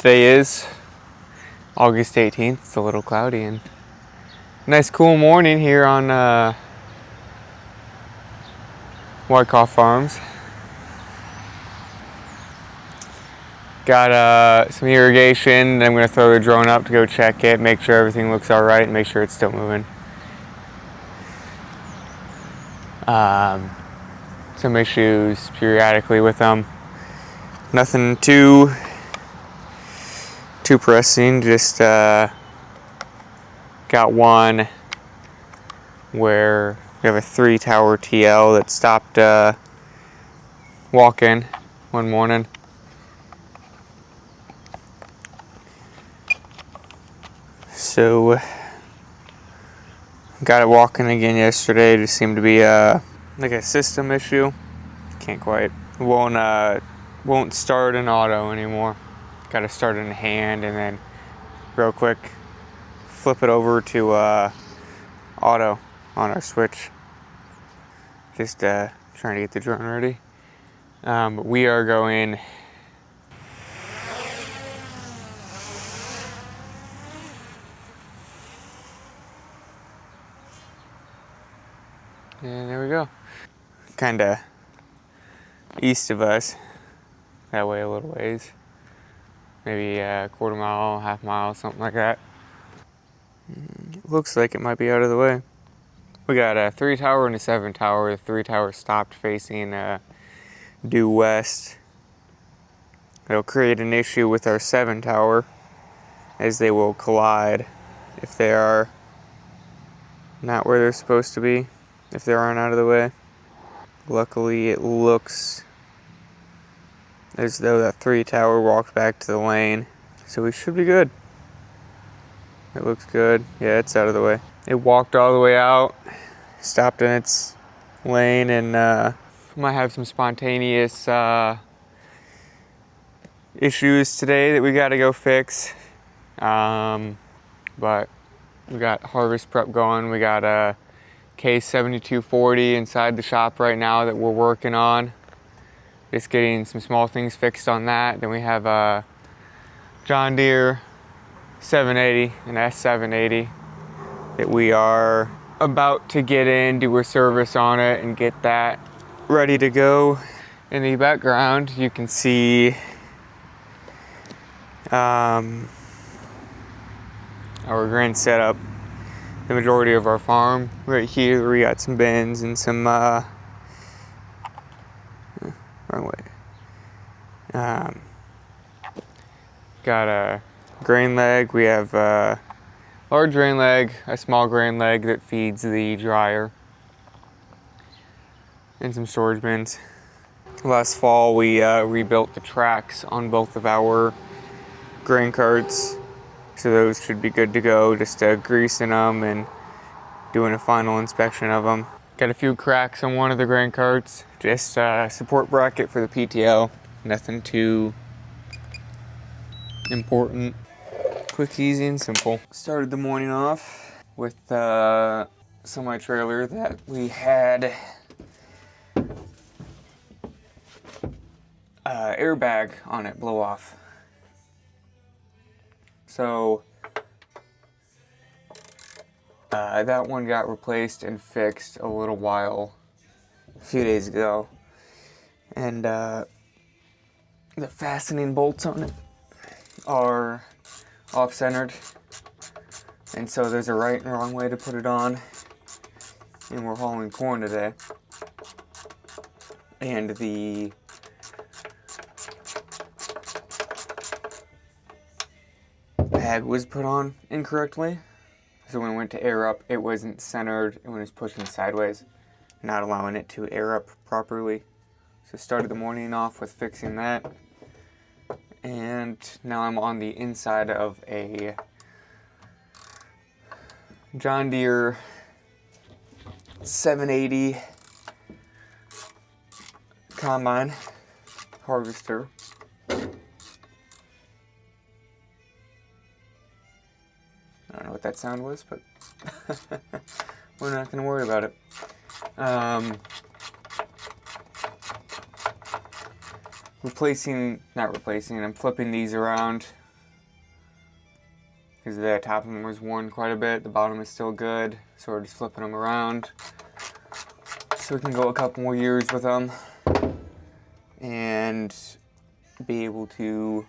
Today is August 18th. It's a little cloudy and nice cool morning here on Wykoff Farms. Got some irrigation, and I'm going to throw the drone up to go check it, make sure everything looks alright, and make sure it's still moving. Some issues periodically with them. Nothing too pressing, just got one where we have a 3-tower TL that stopped walking one morning. So got it walking again yesterday. Just seemed to be like a system issue. Can't quite won't start in auto anymore. Got to start in hand and then real quick flip it over to auto on our switch. Just trying to get the drone ready. But we are going and there we go. Kinda east of us. That way a little ways. Maybe a quarter mile, half mile, something like that. It looks like it might be out of the way. We got a 3-tower and a 7-tower. The 3-tower stopped facing due west. It'll create an issue with our 7-tower as they will collide if they are not where they're supposed to be, if they aren't out of the way. Luckily, it looks as though that 3-tower walked back to the lane, so we should be good. It looks good. Yeah, it's out of the way. It walked all the way out, stopped in its lane, and might have some spontaneous issues today that we got to go fix. But we got harvest prep going. We got a K7240 inside the shop right now that we're working on. Just getting some small things fixed on that. Then we have a John Deere S780, an S780 that we are about to get in, do a service on it, and get that ready to go. In the background, you can see our grain setup. The majority of our farm right here, we got some bins and some wrong way. Got a grain leg. We have a large grain leg, a small grain leg that feeds the dryer, and some storage bins. Last fall, we rebuilt the tracks on both of our grain carts, so those should be good to go. Just greasing them and doing a final inspection of them. Got a few cracks on one of the grain carts. Just support bracket for the PTO. Nothing too important. Quick, easy, and simple. Started the morning off with a semi-trailer that we had airbag on it blow off. So that one got replaced and fixed a few days ago. And the fastening bolts on it are off-centered. And so there's a right and wrong way to put it on. And we're hauling corn today. And the bag was put on incorrectly. So when it went to air up, it wasn't centered, and when it was pushing sideways, not allowing it to air up properly. So started the morning off with fixing that. And now I'm on the inside of a John Deere S780 Combine harvester. I don't know what that sound was, but we're not going to worry about it. I'm flipping these around because the top of them was worn quite a bit. The bottom is still good, so we're just flipping them around so we can go a couple more years with them and be able to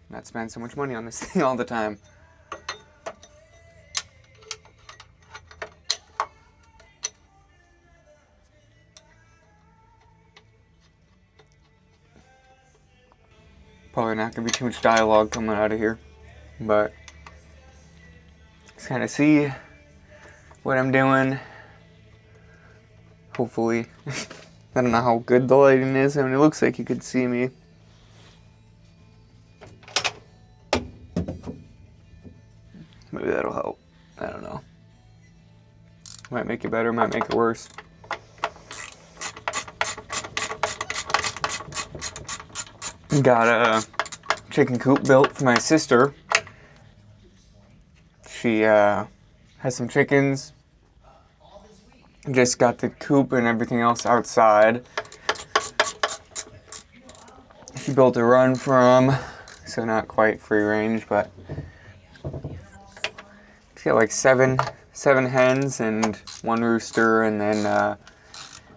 not spend so much money on this thing all the time. Probably not going to be too much dialogue coming out of here, but just kind of see what I'm doing. Hopefully, I don't know how good the lighting is. I mean, it looks like you could see me. Maybe that'll help. I don't know. Might make it better, might make it worse. Got a chicken coop built for my sister. She has some chickens. Just got the coop and everything else outside. She built a run from, so not quite free range, but she's got like seven hens and one rooster, and then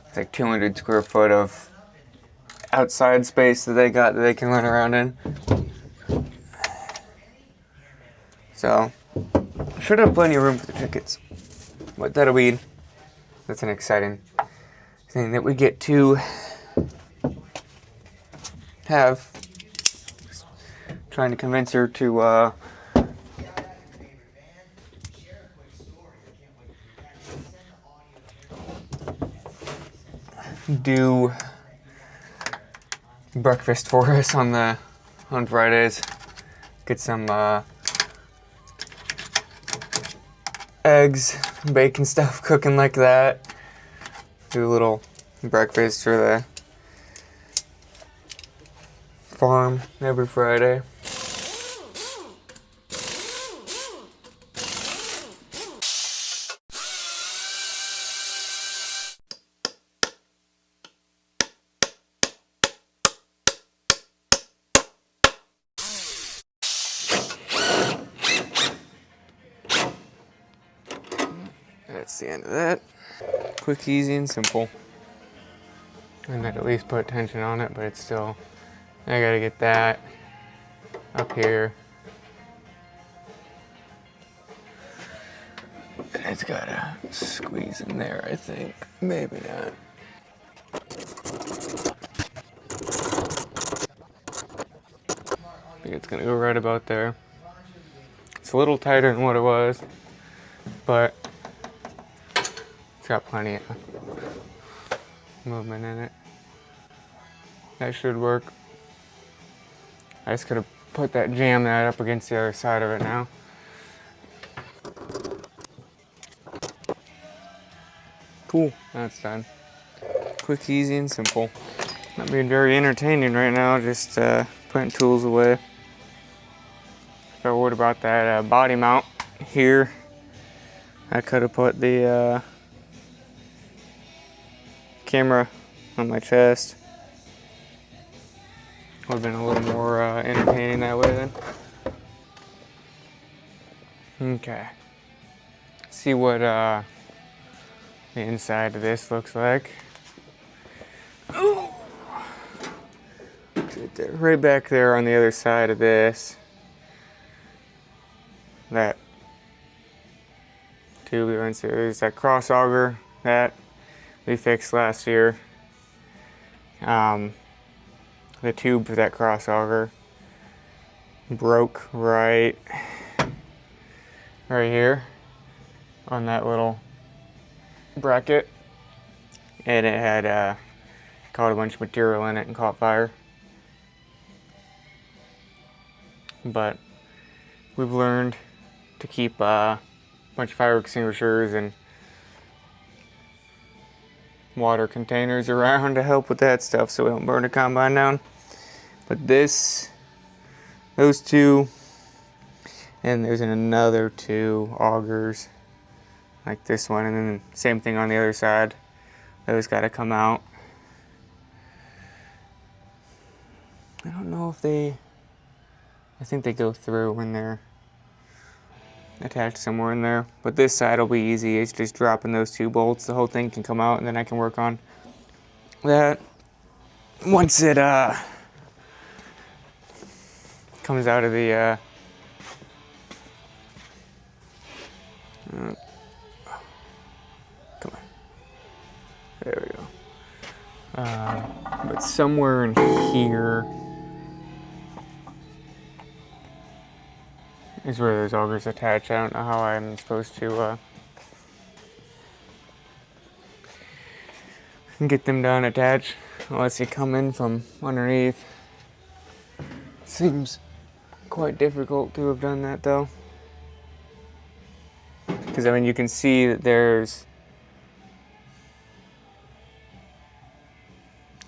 it's like 200 square foot of outside space that they got that they can run around in. So should have plenty of room for the chickens, but that's an exciting thing that we get to have. Trying to convince her to do breakfast for us on Fridays. Get some eggs, bacon stuff, cooking like that. Do a little breakfast for the farm every Friday. That's the end of that. Quick, easy, and simple. And I'd at least put tension on it, but it's still, I gotta get that up here. And it's gotta squeeze in there, I think. Maybe not. I think it's gonna go right about there. It's a little tighter than what it was, but it's got plenty of movement in it. That should work. I just gotta jam that up against the other side of it now. Cool, that's done. Quick, easy, and simple. Not being very entertaining right now, just putting tools away. If I worried about that body mount here, I could have put the camera on my chest. Would have been a little more entertaining that way then. Okay. See what the inside of this looks like. Ooh. Right back there on the other side of this. That tube that runs through. There's that cross auger that we fixed last year. The tube for that cross auger broke right here on that little bracket, and it had caught a bunch of material in it and caught fire. But we've learned to keep a bunch of fire extinguishers and water containers around to help with that stuff so we don't burn the combine down. But those two, and there's another two augers like this one, and then same thing on the other side. Those got to come out. I don't know if they I think they go through when they're attached somewhere in there. But this side will be easy. It's just dropping those 2 bolts. The whole thing can come out, and then I can work on that once it comes out of the come on. There we go. But somewhere in here is where those augers attach. I don't know how I'm supposed to get them done attached unless you come in from underneath. Seems quite difficult to have done that though. Because I mean, you can see that there's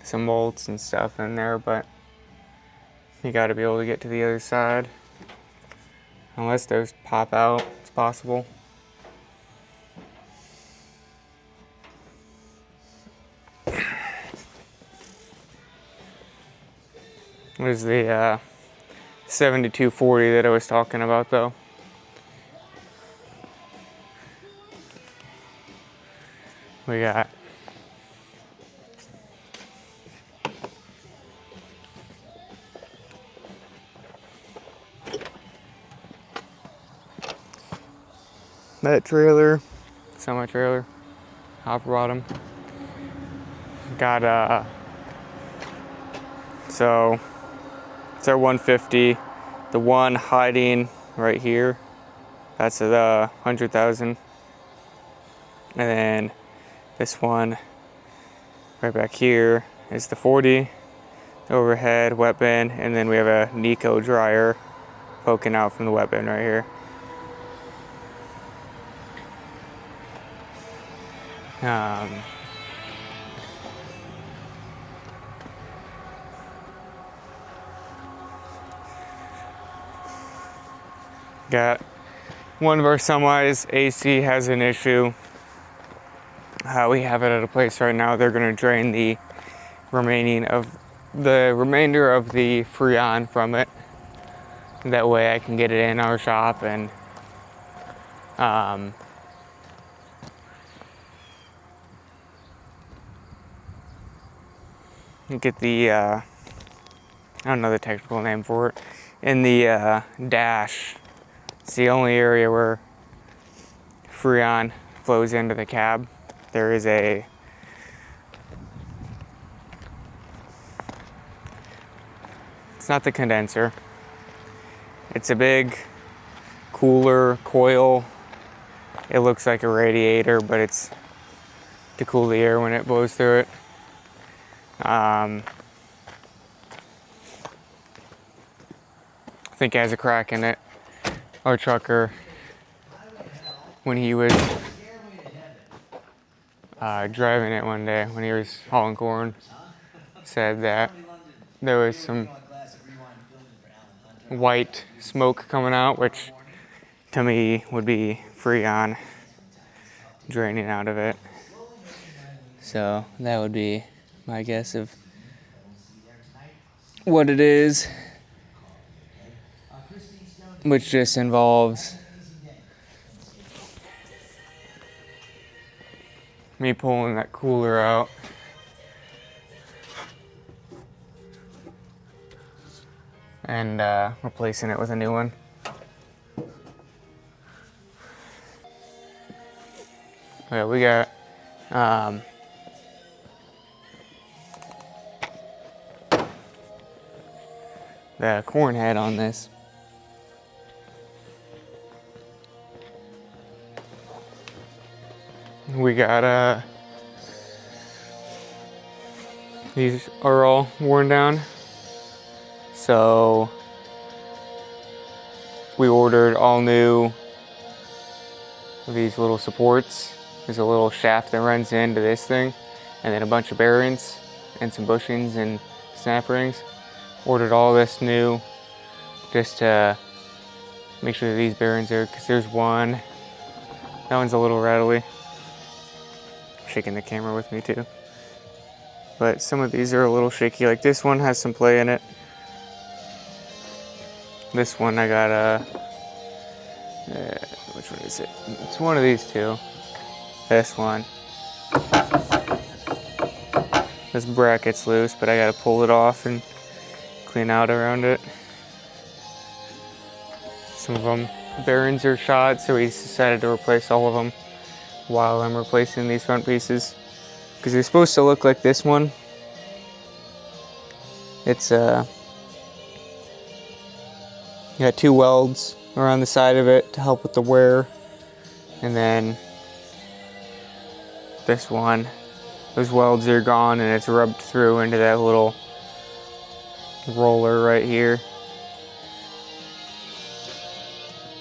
some bolts and stuff in there, but you got to be able to get to the other side. Unless those pop out, it's possible. There's the 7240 that I was talking about though. We got that trailer, semi-trailer, hopper bottom. Got so it's our 150. The one hiding right here, that's the 100,000. And then this one right back here is the 40 overhead wet bin, and then we have a Nico dryer poking out from the wet bin right here. Got one of our semis, AC has an issue. We have it at a place right now. They're going to drain the remainder of the Freon from it. That way I can get it in our shop and get the I don't know the technical name for it, in the dash. It's the only area where Freon flows into the cab. There is it's not the condenser. It's a big cooler coil. It looks like a radiator, but it's to cool the air when it blows through it. I think it has a crack in it. Our trucker, when he was driving it one day, when he was hauling corn, said that there was some white smoke coming out, which to me would be Freon draining out of it. So that would be my guess of what it is, which just involves me pulling that cooler out and replacing it with a new one. Okay, we got the corn head on this. We got these are all worn down, so we ordered all new these little supports. There's a little shaft that runs into this thing, and then a bunch of bearings and some bushings and snap rings. Ordered all this new just to make sure that these bearings are, because there's one, that one's a little rattly. Shaking the camera with me too. But some of these are a little shaky, like this one has some play in it. This one I got which one is it? It's one of these two. This one. This bracket's loose, but I gotta pull it off and clean out around it. Some of them bearings are shot, so we decided to replace all of them while I'm replacing these front pieces. Because they're supposed to look like this one. It's got 2 welds around the side of it to help with the wear. And then this one, those welds are gone and it's rubbed through into that little roller right here.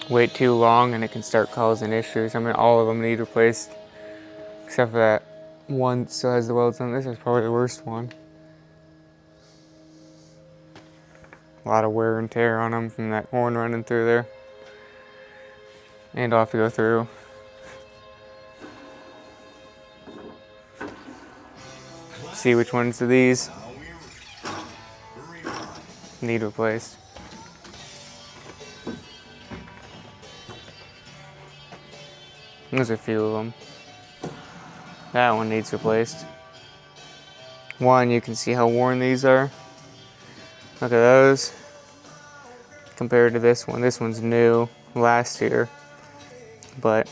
Wait too long and it can start causing issues. I mean, all of them need replaced except for that one that still has the welds on. This is probably the worst one. A lot of wear and tear on them from that horn running through there. And I'll have to go through. See which ones of these need replaced. There's a few of them. That one needs replaced. One, you can see how worn these are. Look at those. Compared to this one. This one's new last year. But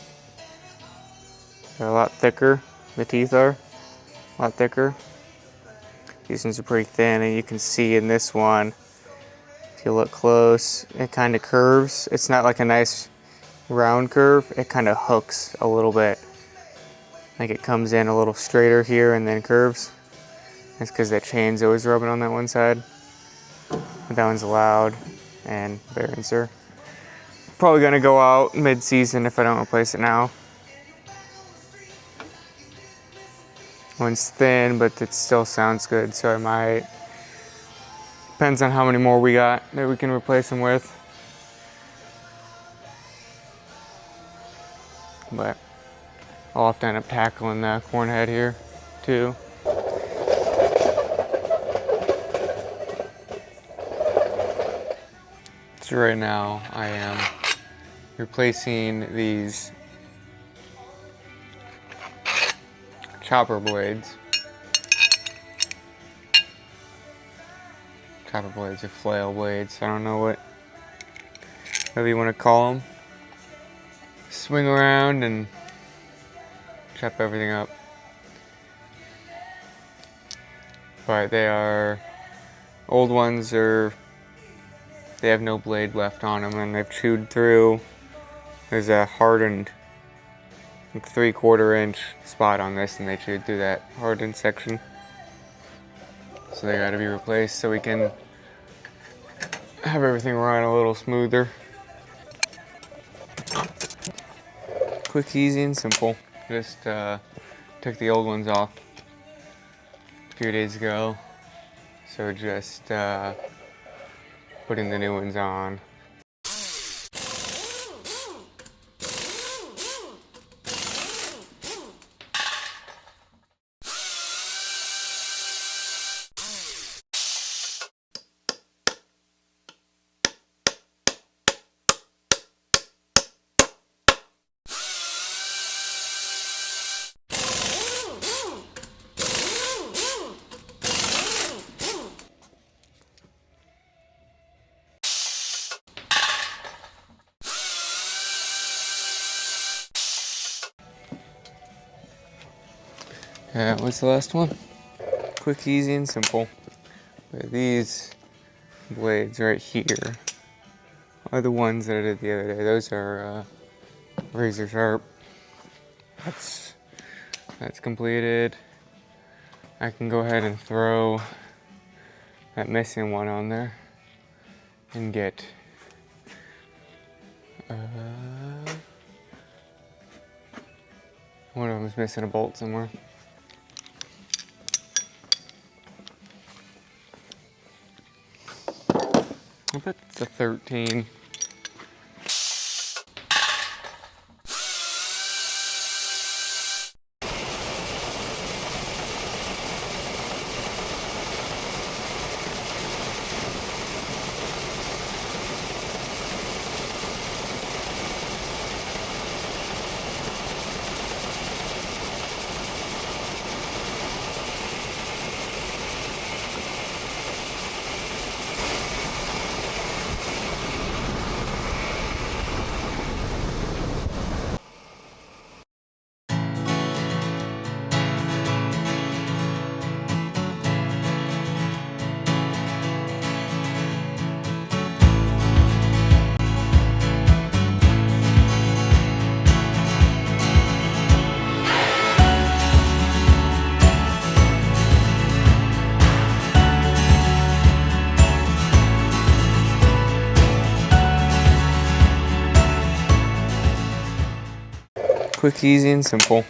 they're a lot thicker. The teeth are a lot thicker. These ones are pretty thin, and you can see in this one, if you look close, it kind of curves. It's not like a nice round curve. It kind of hooks a little bit. Like it comes in a little straighter here and then curves. That's because that chain's always rubbing on that one side. But that one's loud, and bearings are probably gonna go out mid-season if I don't replace it now. One's thin, but it still sounds good, so I might. Depends on how many more we got that we can replace them with. But I'll have to end up tackling the corn head here too. So right now I am replacing these chopper blades. Chopper blades or flail blades, I don't know whatever you want to call them. Swing around and chop everything up. But they are, old ones they have no blade left on them and they've chewed through. There's a hardened 3/4 inch spot on this and they chewed through that hardened section. So they gotta be replaced so we can have everything run a little smoother. Quick, easy, and simple. Just took the old ones off a few days ago. So just putting the new ones on. That was the last one. Quick, easy, and simple. But these blades right here are the ones that I did the other day. Those are razor sharp. That's completed. I can go ahead and throw that missing one on there and get one of them is missing a bolt somewhere. I bet it's a 13. quick, easy, and simple.